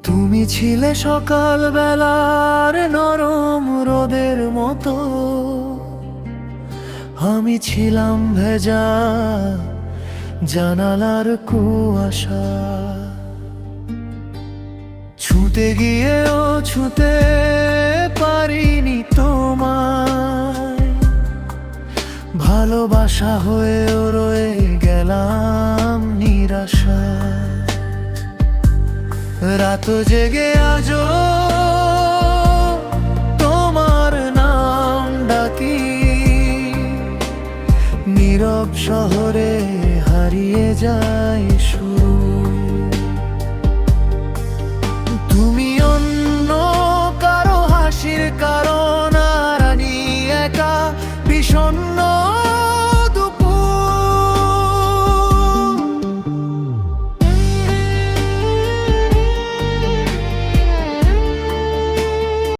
তুমি ছিলে সকাল বেলার নরম রোদের মতো, আমি ছিলাম ভেজা জানালার কুয়াশা। ছুঁতে গিয়েও ছুঁতে পারিনি তোমায়, ভালোবাসা হয়েও রয়ে গেলাম নিরাশা। রাত জেগে আজও তোমার নাম ডাকি, নীরব শহরে হারিয়ে যায় সুর। তুমি অন্য কারো হাসির কারো